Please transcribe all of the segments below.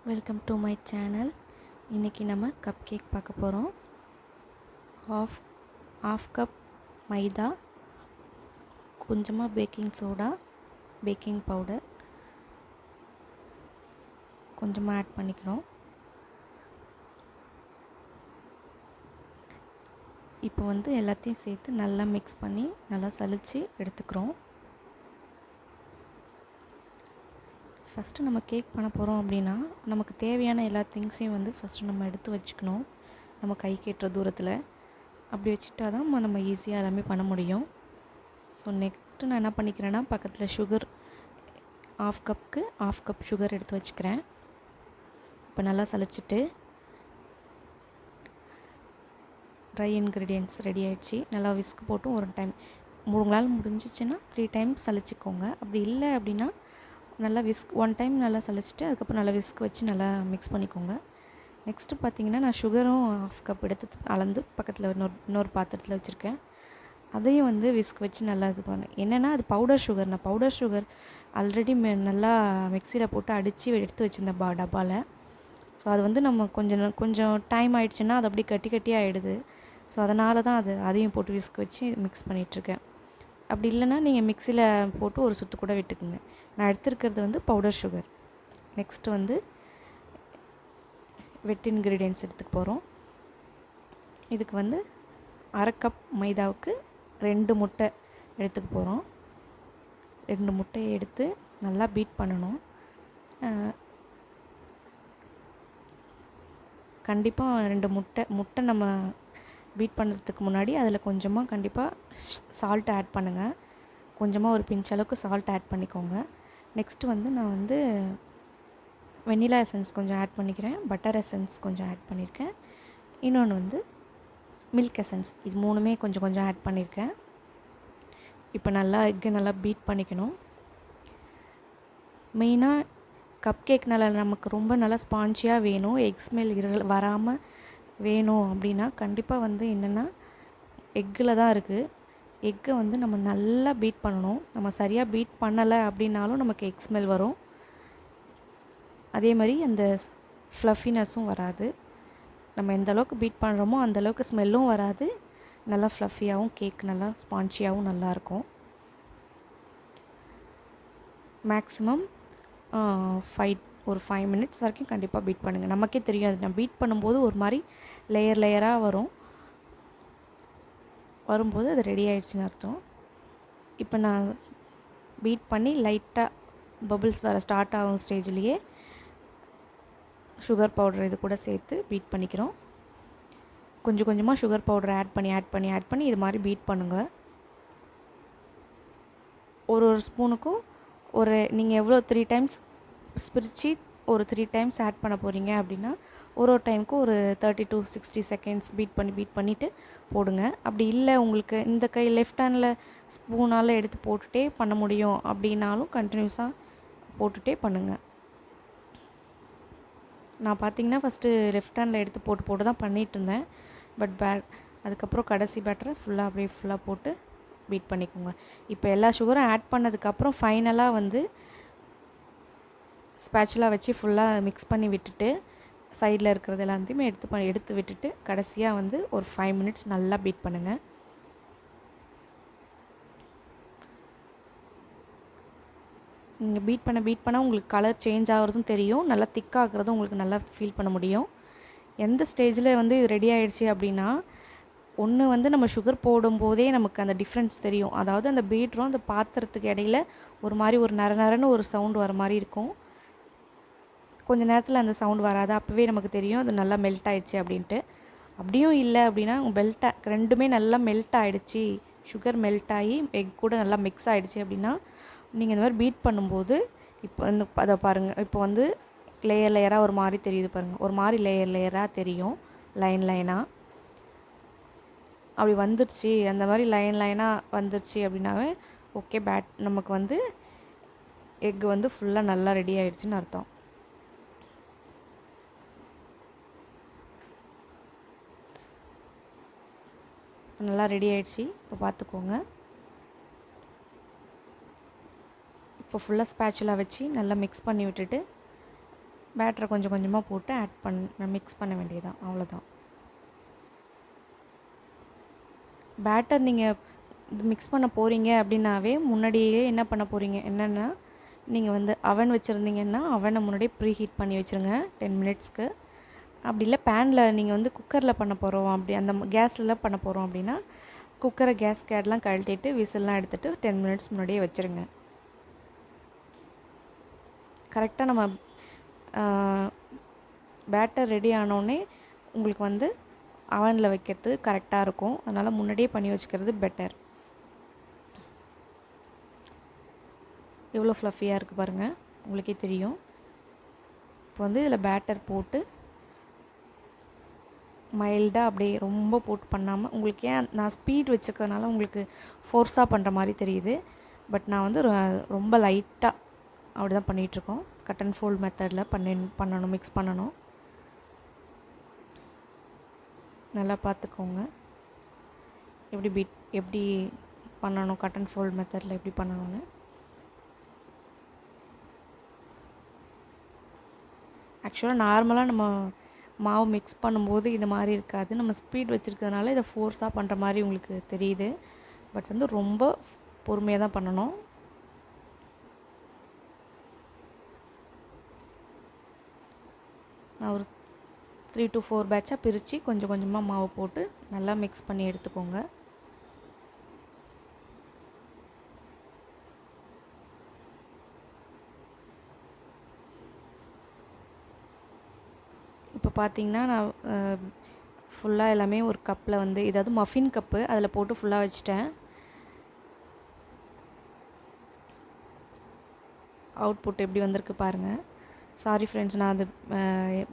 Welcome to my channel. இன்றைக்கி நம்ம cup cake பார்க்க போகிறோம். ஆஃப் கப் மைதா, கொஞ்சமாக பேக்கிங் சோடா, பேக்கிங் பவுடர் கொஞ்சமாக ஆட் பண்ணிக்கிறோம். இப்போ எல்லாத்தையும் சேர்த்து நல்லா மிக்ஸ் பண்ணி நல்லா சலிச்சு எடுத்துக்கிறோம். ஃபஸ்ட்டு நம்ம கேக் பண்ண போகிறோம் அப்படின்னா நமக்கு தேவையான எல்லா திங்ஸையும் ஃபஸ்ட்டு நம்ம எடுத்து வச்சுக்கணும். நம்ம கை கேட்டுற தூரத்தில் அப்படி வச்சுட்டா தான் நம்ம ஈஸியாக எல்லாமே பண்ண முடியும். ஸோ நெக்ஸ்ட்டு நான் என்ன பண்ணிக்கிறேன்னா, பக்கத்தில் சுகர் ஆஃப் கப் சுகர் எடுத்து வச்சுக்கிறேன். இப்போ நல்லா சலிச்சிட்டு ட்ரை இன்க்ரீடியன்ட்ஸ் ரெடி ஆகிடுச்சு. நல்லா விஸ்க் போட்டு ஒரு டைம் உங்களால் முடிஞ்சிச்சுன்னா 3 டைம்ஸ் சலிச்சிக்கோங்க. அப்படி இல்லை அப்படின்னா நல்லா ஒன் டைம் நல்லா சலிச்சிட்டு அதுக்கப்புறம் நல்லா விஸ்க் வச்சு நல்லா மிக்ஸ் பண்ணிக்கோங்க. நெக்ஸ்ட்டு பார்த்திங்கன்னா, நான் சுகரும் ஆஃப் கப் எடுத்து அளந்து பக்கத்தில் இன்னொரு பாத்திரத்தில் வச்சுருக்கேன். அதையும் விஸ்க் வச்சு நல்லா இது பண்ணேன். என்னென்னா அது பவுடர் சுகர். நான் பவுடர் சுகர் ஆல்ரெடி நல்லா மிக்சியில் போட்டு அடித்து எடுத்து வச்சுருந்தேன் டப்பாவில். ஸோ அது நம்ம கொஞ்சம் டைம் ஆகிடுச்சுன்னா அது அப்படி கட்டி ஆகிடுது. ஸோ அதனால தான் அதையும் போட்டு விஸ்க் வச்சு மிக்ஸ் பண்ணிகிட்ருக்கேன். அப்படி இல்லைன்னா நீங்கள் மிக்சியில் போட்டு ஒரு சுற்று கூட விட்டுக்குங்க. நான் எடுத்துருக்கிறது பவுடர் சுகர். நெக்ஸ்ட்டு வெட் இன்க்ரீடியன்ட்ஸ் எடுத்துக்க போகிறோம். இதுக்கு அரை கப் மைதாவுக்கு 2 முட்டை எடுத்துக்க போகிறோம். 2 முட்டையை எடுத்து நல்லா பீட் பண்ணணும். கண்டிப்பாக 2 முட்டை நம்ம பீட் பண்ணுறதுக்கு முன்னாடி அதில் கொஞ்சமாக கண்டிப்பாக சால்ட் ஆட் பண்ணுங்கள். கொஞ்சமாக ஒரு பிஞ்ச் அளவுக்கு சால்ட் ஆட் பண்ணிக்கோங்க. நெக்ஸ்ட்டு நான் வெண்ணிலா எசன்ஸ் கொஞ்சம் ஆட் பண்ணிக்கிறேன். பட்டர் எசன்ஸ் கொஞ்சம் ஆட் பண்ணியிருக்கேன். இன்னொன்று மில்க் எசன்ஸ். இது 3மே கொஞ்சம் ஆட் பண்ணியிருக்கேன். இப்போ நல்லா பீட் பண்ணிக்கணும். மெயினாக கப் கேக் நமக்கு ரொம்ப நல்லா ஸ்பான்ஜியாக வேணும், எக் ஸ்மெல் வராமல் வேணும் அப்படின்னா கண்டிப்பாக என்னென்னா எக்கில் தான் இருக்குது. எக்கை நம்ம நல்லா பீட் பண்ணணும். நம்ம சரியாக பீட் பண்ணலை அப்படின்னாலும் நமக்கு எக் ஸ்மெல் வரும். அதே மாதிரி அந்த ஃப்ளஃபினஸும் வராது. நம்ம எந்த அளவுக்கு பீட் பண்ணுறோமோ அந்தளவுக்கு ஸ்மெல்லும் வராது. நல்லா ஃப்ளஃபியாகவும் கேக் நல்லா ஸ்பான்ஜியாகவும் நல்லாயிருக்கும். மேக்ஸிமம் 5 மினிட்ஸ் வரைக்கும் கண்டிப்பாக பீட் பண்ணுங்கள். நமக்கே தெரியும் அது நான் பீட் பண்ணும்போது ஒரு மாதிரி லேயராக வரும்போது அது ரெடி ஆகிடுச்சின்னு அர்த்தம். இப்போ நான் பீட் பண்ணி லைட்டாக பபிள்ஸ் வர ஸ்டார்ட் ஆகும் ஸ்டேஜ்லேயே சுகர் பவுடர் இது கூட சேர்த்து பீட் பண்ணிக்கிறோம். கொஞ்சமாக சுகர் பவுடர் ஆட் பண்ணி இது மாதிரி பீட் பண்ணுங்கள். ஒரு ஸ்பூனுக்கும் நீங்கள் எவ்வளோ 3 டைம்ஸ் பிரித்து ஒரு 3 டைம்ஸ் ஆட் பண்ண போகிறீங்க அப்படின்னா ஒரு டைமுக்கு ஒரு 30 to 60 செகண்ட்ஸ் பீட் பண்ணிவிட்டு போடுங்க. அப்படி இல்லை உங்களுக்கு இந்த கை லெஃப்ட் ஹேண்டில் ஸ்பூனால் எடுத்து போட்டுகிட்டே பண்ண முடியும் அப்படின்னாலும் கண்டினியூஸாக போட்டுகிட்டே பண்ணுங்கள். நான் பார்த்திங்கன்னா ஃபஸ்ட்டு லெஃப்ட் ஹேண்டில் எடுத்து போட்டு தான் பண்ணிகிட்டு இருந்தேன். பட் அதுக்கப்புறம் கடைசி பேட்டரை ஃபுல்லாக போட்டு பீட் பண்ணிக்கோங்க. இப்போ எல்லா சுகரும் ஆட் பண்ணதுக்கப்புறம் ஃபைனலாக ஸ்பேச்சுலா வச்சு ஃபுல்லாக மிக்ஸ் பண்ணி விட்டுட்டு சைடில் இருக்கிறது எல்லாத்தையுமே எடுத்து விட்டுட்டு கடைசியாக ஒரு 5 மினிட்ஸ் நல்லா பீட் பண்ணுங்கள். நீங்கள் பீட் பண்ண உங்களுக்கு கலர் சேஞ்ச் ஆகிறதும் தெரியும், நல்லா திக்காகிறதும் உங்களுக்கு நல்லா ஃபீல் பண்ண முடியும். எந்த ஸ்டேஜில் இது ரெடி ஆகிடுச்சி அப்படின்னா, ஒன்று நம்ம சுகர் போடும்போதே நமக்கு அந்த டிஃப்ரென்ஸ் தெரியும். அதாவது அந்த பீட்டரும் அந்த பாத்திரத்துக்கு இடையில ஒரு மாதிரி ஒரு நரன்னு ஒரு சவுண்டு வர மாதிரி இருக்கும். கொஞ்சம் நேரத்தில் அந்த சவுண்ட் வராது. அப்போவே நமக்கு தெரியும் அது நல்லா மெல்ட் ஆகிடுச்சி அப்படின்ட்டு. அப்படியும் இல்லை அப்படின்னா ரெண்டுமே நல்லா மெல்ட் ஆகிடுச்சி, சுகர் மெல்ட் ஆகி எக் கூட நல்லா மிக்ஸ் ஆகிடுச்சி அப்படின்னா நீங்கள் இந்த மாதிரி பீட் பண்ணும்போது இப்போ அதை பாருங்கள். இப்போ லேயராக ஒரு மாதிரி தெரியுது பாருங்கள். ஒரு மாதிரி லேயராக தெரியும், லைனாக அப்படி வந்துடுச்சு. அந்த மாதிரி லைனாக வந்துடுச்சு அப்படின்னாவே ஓகே, நமக்கு எக்கு ஃபுல்லாக நல்லா ரெடி ஆகிடுச்சின்னு அர்த்தம். நல்லா ரெடி ஆகிடுச்சி. இப்போ பார்த்துக்கோங்க. இப்போ ஃபுல்லாக ஸ்பேச்சுலா வச்சு நல்லா மிக்ஸ் பண்ணி விட்டுட்டு பேட்டரை கொஞ்சம் கொஞ்சமாக போட்டு மிக்ஸ் பண்ண வேண்டியதுதான், அவ்வளோதான். பேட்டர் நீங்கள் மிக்ஸ் பண்ண போகிறீங்க அப்படின்னாவே முன்னாடியே என்ன பண்ண போகிறீங்க என்னென்னா, நீங்கள் வந்து அவன் வச்சுருந்தீங்கன்னா அவனை முன்னாடியே ப்ரீ ஹீட் பண்ணி வச்சுருங்க 10 மினிட்ஸ்க்கு. அப்படி இல்லை பேனில் நீங்கள் வந்து குக்கரில் பண்ண போகிறோம் அப்படி அந்த கேஸில் பண்ண போகிறோம் அப்படின்னா குக்கரை கேஸ் கேட்லாம் கழட்டிட்டு விசில்லாம் எடுத்துகிட்டு 10 மினிட்ஸ் முன்னாடியே வச்சுருங்க. கரெக்டாக நம்ம பேட்டர் ரெடி ஆனோடனே உங்களுக்கு வந்து அவனில் வைக்கிறது கரெக்டாக இருக்கும். அதனால் முன்னாடியே பண்ணி வச்சுக்கிறது பெட்டர். எவ்வளோ ஃப்ளஃபியாக இருக்குது பாருங்கள், உங்களுக்கே தெரியும். இப்போ வந்து இதில் பேட்டர் போட்டு மைல்டாக அப்படியே ரொம்ப போட்டு பண்ணாமல், உங்களுக்கு ஏன் நான் ஸ்பீட் வச்சுக்கிறதுனால உங்களுக்கு ஃபோர்ஸாக பண்ணுற மாதிரி தெரியுது. பட் நான் வந்து ரொம்ப லைட்டாக அப்படி தான் பண்ணிகிட்ருக்கோம். கட் அண்ட் ஃபோல்ட் மெத்தடில் பண்ணணும், மிக்ஸ் பண்ணணும். நல்லா பார்த்துக்கோங்க எப்படி பண்ணணும், கட் அண்ட் ஃபோல்ட் மெத்தடில் எப்படி பண்ணணும்னு. ஆக்சுவலாக நார்மலாக நம்ம மாவு மிக்ஸ் பண்ணும்போது இது மாதிரி இருக்காது. நம்ம ஸ்பீட் வச்சுருக்கிறதுனால இதை ஃபோர்ஸாக பண்ணுற மாதிரி உங்களுக்கு தெரியுது. பட் வந்து ரொம்ப பொறுமையாக தான் பண்ணணும். நான் ஒரு 3 to 4 பேட்சாக பிரித்து கொஞ்சம் கொஞ்சமாக மாவு போட்டு நல்லா மிக்ஸ் பண்ணி எடுத்துக்கோங்க. இப்போ பார்த்தீங்கன்னா நான் ஃபுல்லாக எல்லாமே ஒரு கப்பில் வந்து இதாவது மஃபின் கப்பு அதில் போட்டு ஃபுல்லாக வச்சுட்டேன். அவுட்புட் எப்படி வந்திருக்கு பாருங்கள். சாரி ஃப்ரெண்ட்ஸ், நான் அது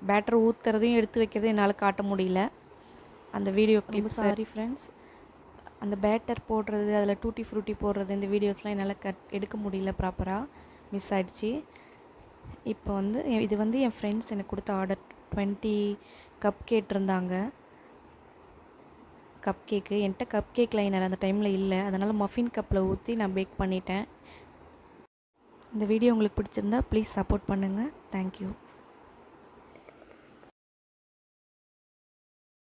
பேட்டர் ஊற்றுறதையும் எடுத்து வைக்கிறதையும் என்னால் காட்ட முடியல அந்த வீடியோ கிளிப். சாரி ஃப்ரெண்ட்ஸ், அந்த பேட்டர் போடுறது அதில் டூட்டி ஃப்ரூட்டி போடுறது இந்த வீடியோஸ்லாம் என்னால் எடுக்க முடியல, ப்ராப்பராக மிஸ் ஆகிடுச்சி. இப்போ வந்து இது வந்து என் ஃப்ரெண்ட்ஸ் எனக்கு கொடுத்த ஆர்டர் 20 கப் கேட்டிருந்தாங்க. கப் கேக்கு என்கிட்ட கப் கேக் லைனர் அந்த டைமில் இல்லை, அதனால் மஃபின் கப்பில் ஊற்றி நான் பேக் பண்ணிட்டேன். இந்த வீடியோ உங்களுக்கு பிடிச்சிருந்தா ப்ளீஸ் சப்போர்ட் பண்ணுங்கள். தேங்க்யூ.